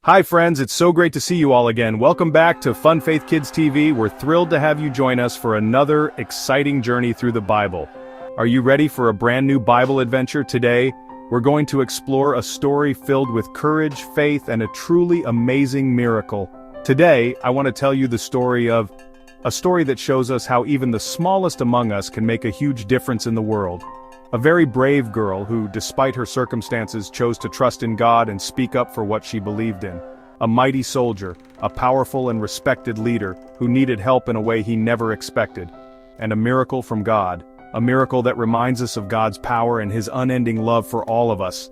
Hi friends, it's so great to see you all again. Welcome back to FunFaith Kids TV. We're thrilled to have you join us for another exciting journey through the Bible. Are you ready for a brand new Bible adventure? Today, we're going to explore a story filled with courage, faith, and a truly amazing miracle. Today, I want to tell you the story of a story that shows us how even the smallest among us can make a huge difference in the world. A very brave girl who, despite her circumstances, chose to trust in God and speak up for what she believed in. A mighty soldier, a powerful and respected leader who needed help in a way he never expected. And a miracle from God, a miracle that reminds us of God's power and his unending love for all of us.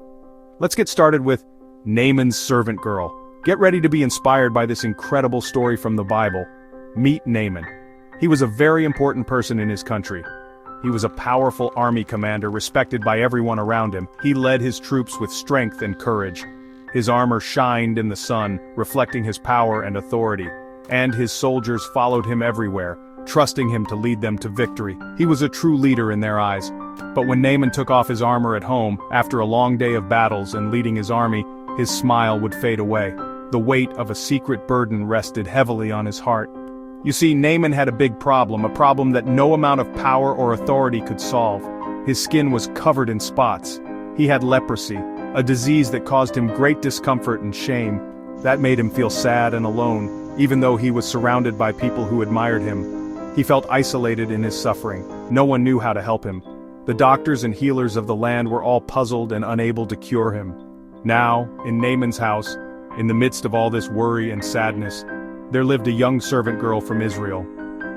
Let's get started with Naaman's servant girl. Get ready to be inspired by this incredible story from the Bible. Meet Naaman. He was a very important person in his country. He was a powerful army commander respected by everyone around him. He led his troops with strength and courage. His armor shined in the sun, reflecting his power and authority. And his soldiers followed him everywhere, trusting him to lead them to victory. He was a true leader in their eyes. But when Naaman took off his armor at home, after a long day of battles and leading his army, his smile would fade away. The weight of a secret burden rested heavily on his heart. You see, Naaman had a big problem, a problem that no amount of power or authority could solve. His skin was covered in spots. He had leprosy, a disease that caused him great discomfort and shame. That made him feel sad and alone, even though he was surrounded by people who admired him. He felt isolated in his suffering. No one knew how to help him. The doctors and healers of the land were all puzzled and unable to cure him. Now, in Naaman's house, in the midst of all this worry and sadness, there lived a young servant girl from Israel.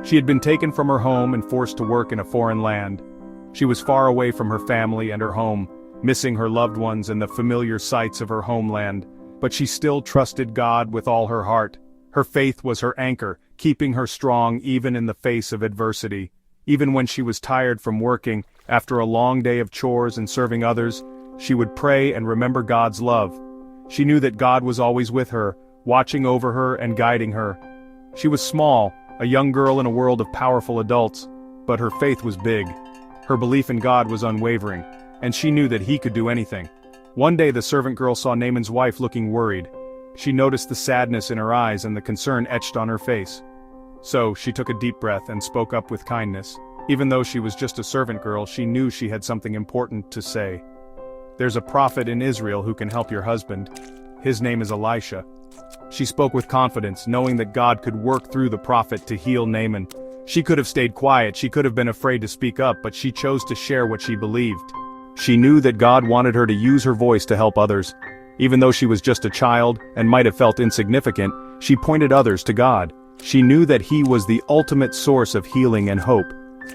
She had been taken from her home and forced to work in a foreign land. She was far away from her family and her home, missing her loved ones and the familiar sights of her homeland, but she still trusted God with all her heart. Her faith was her anchor, keeping her strong even in the face of adversity. Even when she was tired from working, after a long day of chores and serving others, she would pray and remember God's love. She knew that God was always with her, watching over her and guiding her. She was small, a young girl in a world of powerful adults, but her faith was big. Her belief in God was unwavering, and she knew that he could do anything. One day the servant girl saw Naaman's wife looking worried. She noticed the sadness in her eyes and the concern etched on her face. So she took a deep breath and spoke up with kindness. Even though she was just a servant girl, she knew she had something important to say. "There's a prophet in Israel who can help your husband. His name is Elisha." She spoke with confidence, knowing that God could work through the prophet to heal Naaman. She could have stayed quiet, she could have been afraid to speak up, but she chose to share what she believed. She knew that God wanted her to use her voice to help others. Even though she was just a child, and might have felt insignificant, she pointed others to God. She knew that he was the ultimate source of healing and hope.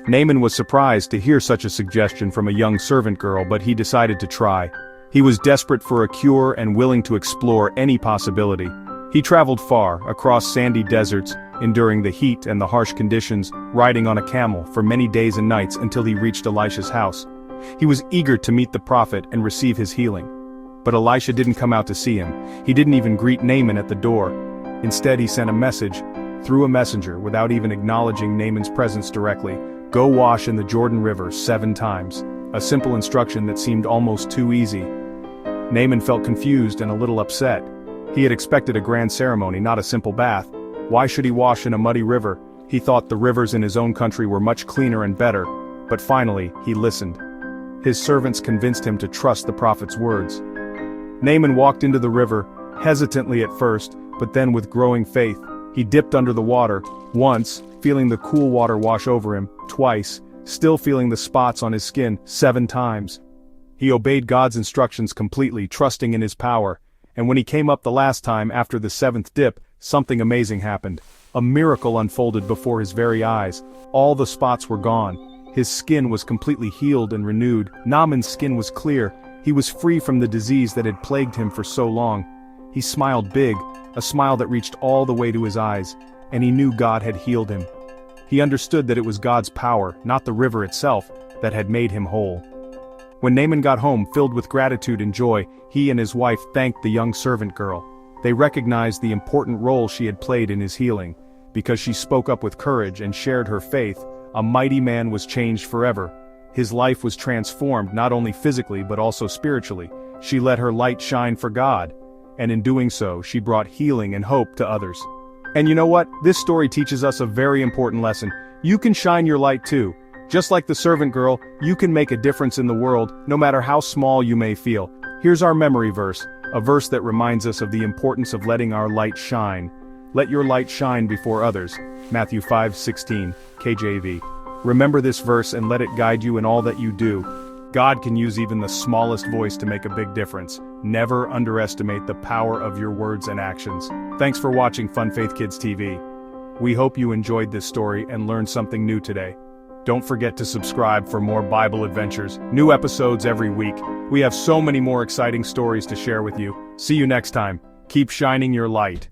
Naaman was surprised to hear such a suggestion from a young servant girl, but he decided to try. He was desperate for a cure and willing to explore any possibility. He traveled far, across sandy deserts, enduring the heat and the harsh conditions, riding on a camel for many days and nights until he reached Elisha's house. He was eager to meet the prophet and receive his healing. But Elisha didn't come out to see him. He didn't even greet Naaman at the door. Instead, he sent a message, through a messenger, without even acknowledging Naaman's presence directly. "Go wash in the Jordan River 7 times. A simple instruction that seemed almost too easy. Naaman felt confused and a little upset. He had expected a grand ceremony, not a simple bath. Why should he wash in a muddy river? He thought the rivers in his own country were much cleaner and better. But finally, he listened. His servants convinced him to trust the prophet's words. Naaman walked into the river, hesitantly at first, but then with growing faith. He dipped under the water, once, feeling the cool water wash over him, twice, still feeling the spots on his skin, 7 times. He obeyed God's instructions completely, trusting in his power. And when he came up the last time after the 7th dip, something amazing happened. A miracle unfolded before his very eyes. All the spots were gone. His skin was completely healed and renewed. Naaman's skin was clear. He was free from the disease that had plagued him for so long. He smiled big, a smile that reached all the way to his eyes, and he knew God had healed him. He understood that it was God's power, not the river itself, that had made him whole. When Naaman got home, filled with gratitude and joy, he and his wife thanked the young servant girl. They recognized the important role she had played in his healing. Because she spoke up with courage and shared her faith, a mighty man was changed forever. His life was transformed not only physically but also spiritually. She let her light shine for God. and in doing so, she brought healing and hope to others. And you know what? This story teaches us a very important lesson. You can shine your light too. Just like the servant girl, you can make a difference in the world, no matter how small you may feel. Here's our memory verse, a verse that reminds us of the importance of letting our light shine. Let your light shine before others. Matthew 5:16, KJV. Remember this verse and let it guide you in all that you do. God can use even the smallest voice to make a big difference. Never underestimate the power of your words and actions. Thanks for watching FunFaith Kids TV. We hope you enjoyed this story and learned something new today. Don't forget to subscribe for more Bible adventures, new episodes every week. We have so many more exciting stories to share with you. See you next time. Keep shining your light.